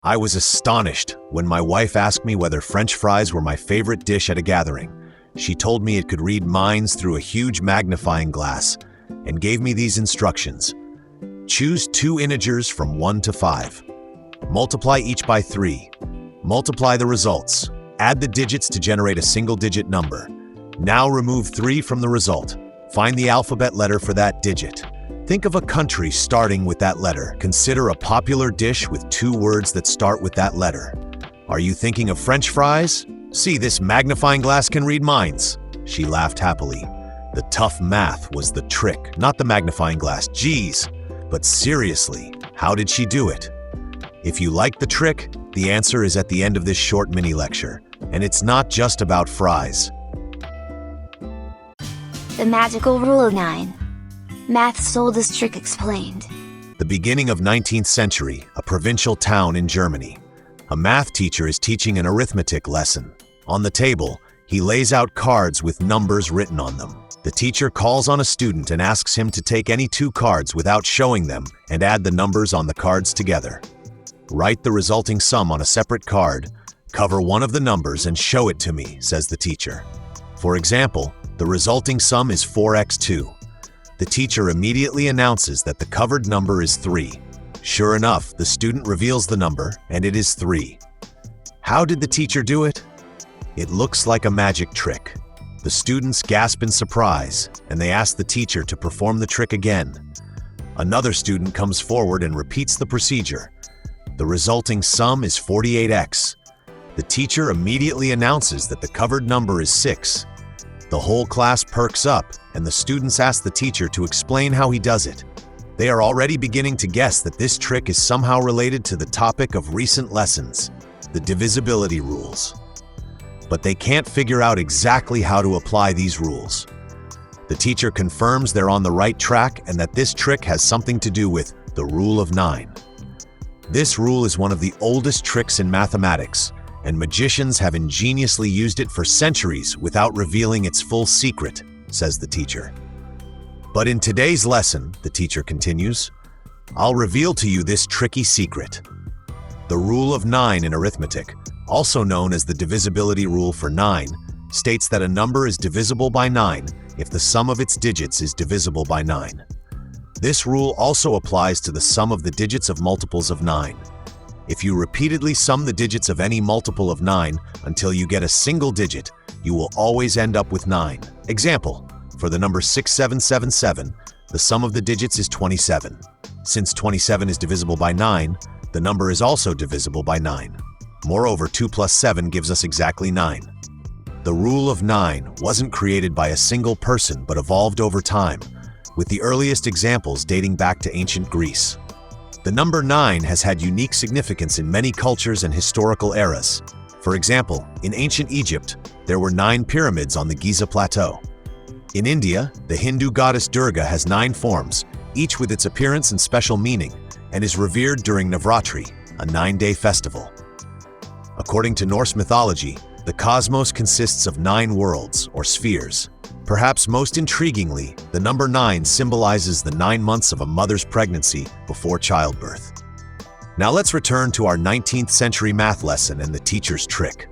I was astonished when my wife asked me whether French fries were my favorite dish at a gathering. She told me it could read minds through a huge magnifying glass and gave me these instructions. Choose two integers from 1 to 5. Multiply each by 3. Multiply the results. Add the digits to generate a single-digit number. Now remove 3 from the result. Find the alphabet letter for that digit. Think of a country starting with that letter. Consider a popular dish with 2 words that start with that letter. Are you thinking of French fries? See, this magnifying glass can read minds. She laughed happily. The tough math was the trick, not the magnifying glass. Geez. But seriously, how did she do it? If you like the trick, the answer is at the end of this short mini lecture. And it's not just about fries. The magical rule of 9. Math's oldest trick explained. The beginning of 19th century, a provincial town in Germany. A math teacher is teaching an arithmetic lesson. On the table, he lays out cards with numbers written on them. The teacher calls on a student and asks him to take any 2 cards without showing them and add the numbers on the cards together. Write the resulting sum on a separate card, cover one of the numbers and show it to me, says the teacher. For example, the resulting sum is 4x2. The teacher immediately announces that the covered number is 3. Sure enough, the student reveals the number, and it is 3. How did the teacher do it? It looks like a magic trick. The students gasp in surprise, and they ask the teacher to perform the trick again. Another student comes forward and repeats the procedure. The resulting sum is 48x. The teacher immediately announces that the covered number is 6. The whole class perks up, and the students ask the teacher to explain how he does it. They are already beginning to guess that this trick is somehow related to the topic of recent lessons, the divisibility rules. But they can't figure out exactly how to apply these rules. The teacher confirms they're on the right track and that this trick has something to do with the rule of 9. This rule is one of the oldest tricks in mathematics, and magicians have ingeniously used it for centuries without revealing its full secret, says the teacher. But in today's lesson, the teacher continues, I'll reveal to you this tricky secret. The rule of 9 in arithmetic, also known as the divisibility rule for 9, states that a number is divisible by 9 if the sum of its digits is divisible by 9. This rule also applies to the sum of the digits of multiples of 9. If you repeatedly sum the digits of any multiple of 9 until you get a single digit, you will always end up with 9. Example, for the number 6777, the sum of the digits is 27. Since 27 is divisible by 9, the number is also divisible by 9. Moreover, 2 plus 7 gives us exactly 9. The rule of 9 wasn't created by a single person but evolved over time, with the earliest examples dating back to ancient Greece. The number 9 has had unique significance in many cultures and historical eras. For example, in ancient Egypt, there were 9 pyramids on the Giza Plateau. In India, the Hindu goddess Durga has 9 forms, each with its appearance and special meaning, and is revered during Navratri, a 9-day festival. According to Norse mythology, the cosmos consists of 9 worlds, or spheres. Perhaps most intriguingly, the number 9 symbolizes the 9 months of a mother's pregnancy before childbirth. Now let's return to our 19th century math lesson and the teacher's trick.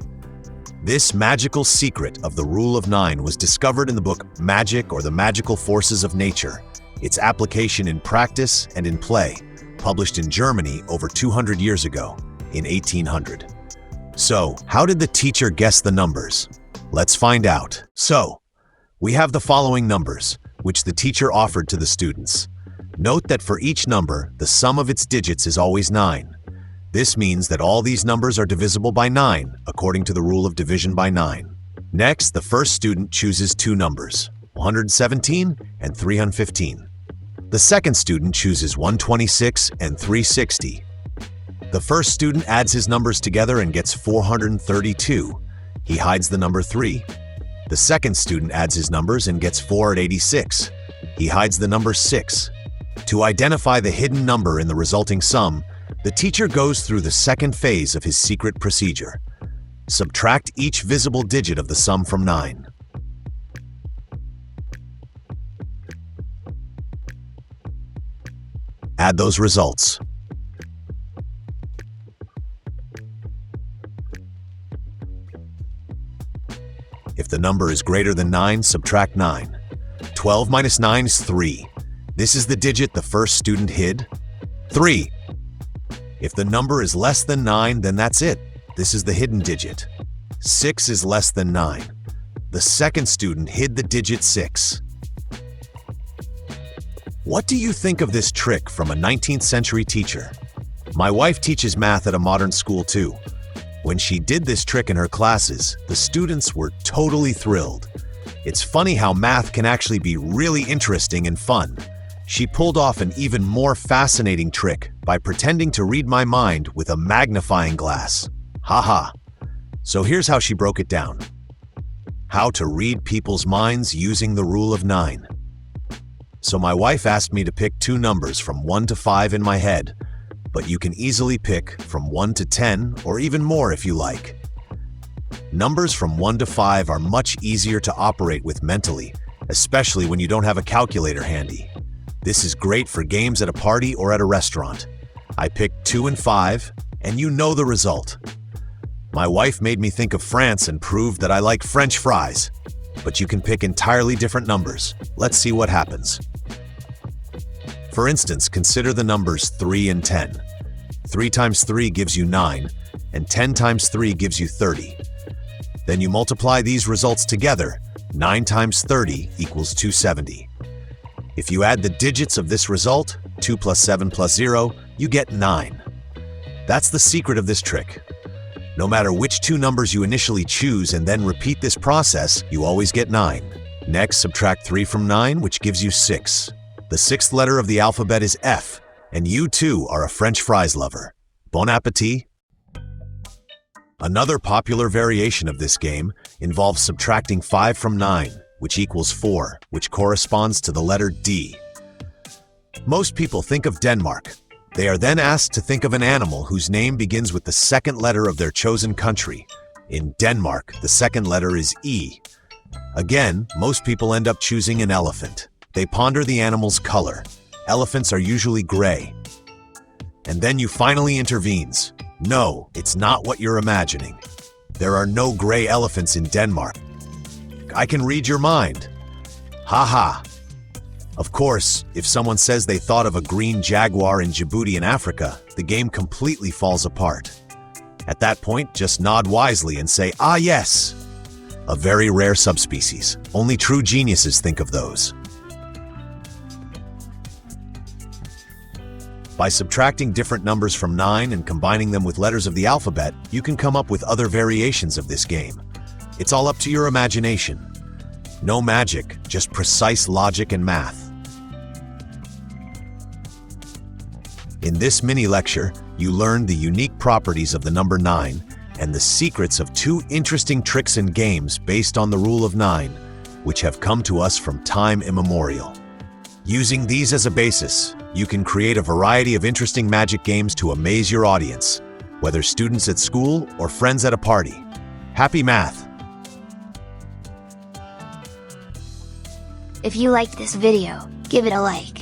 This magical secret of the rule of 9 was discovered in the book Magic or the Magical Forces of Nature, its application in practice and in play, published in Germany over 200 years ago, in 1800. So, how did the teacher guess the numbers? Let's find out. So, we have the following numbers, which the teacher offered to the students. Note that for each number, the sum of its digits is always 9. This means that all these numbers are divisible by 9, according to the rule of division by 9. Next, the first student chooses 2 numbers, 117 and 315. The second student chooses 126 and 360. The first student adds his numbers together and gets 432. He hides the number 3. The second student adds his numbers and gets 486. He hides the number 6. To identify the hidden number in the resulting sum, the teacher goes through the second phase of his secret procedure. Subtract each visible digit of the sum from 9. Add those results. If the number is greater than 9, subtract 9. 12 minus 9 is 3. This is the digit the first student hid. 3. If the number is less than 9, then that's it. This is the hidden digit. 6 is less than 9. The second student hid the digit 6. What do you think of this trick from a 19th century teacher? My wife teaches math at a modern school too. When she did this trick in her classes, the students were totally thrilled. It's funny how math can actually be really interesting and fun. She pulled off an even more fascinating trick by pretending to read my mind with a magnifying glass. Haha. So here's how she broke it down. How to read people's minds using the rule of 9. So my wife asked me to pick two numbers from 1 to 5 in my head, but you can easily pick from 1 to 10 or even more if you like. Numbers from 1 to 5 are much easier to operate with mentally, especially when you don't have a calculator handy. This is great for games at a party or at a restaurant. I picked 2 and 5, and you know the result. My wife made me think of France and proved that I like French fries. But you can pick entirely different numbers. Let's see what happens. For instance, consider the numbers 3 and 10. 3 times 3 gives you 9, and 10 times 3 gives you 30. Then you multiply these results together. 9 times 30 equals 270. If you add the digits of this result, 2 plus 7 plus 0, you get 9. That's the secret of this trick. No matter which two numbers you initially choose and then repeat this process, you always get 9. Next, subtract 3 from 9, which gives you 6. The sixth letter of the alphabet is F, and you too are a French fries lover. Bon appétit! Another popular variation of this game involves subtracting 5 from 9, which equals 4, which corresponds to the letter D. Most people think of Denmark. They are then asked to think of an animal whose name begins with the second letter of their chosen country. In Denmark, the second letter is E. Again, most people end up choosing an elephant. They ponder the animal's color. Elephants are usually gray. And then you finally intervenes. No, it's not what you're imagining. There are no gray elephants in Denmark. I can read your mind. Haha. Of course, if someone says they thought of a green jaguar in Djibouti in Africa, the game completely falls apart. At that point, just nod wisely and say, "Ah, yes!" A very rare subspecies. Only true geniuses think of those. By subtracting different numbers from 9 and combining them with letters of the alphabet, you can come up with other variations of this game. It's all up to your imagination. No magic, just precise logic and math. In this mini lecture, you learned the unique properties of the number 9 and the secrets of two interesting tricks and games based on the rule of 9, which have come to us from time immemorial. Using these as a basis, you can create a variety of interesting magic games to amaze your audience, whether students at school or friends at a party. Happy math! If you liked this video, give it a like.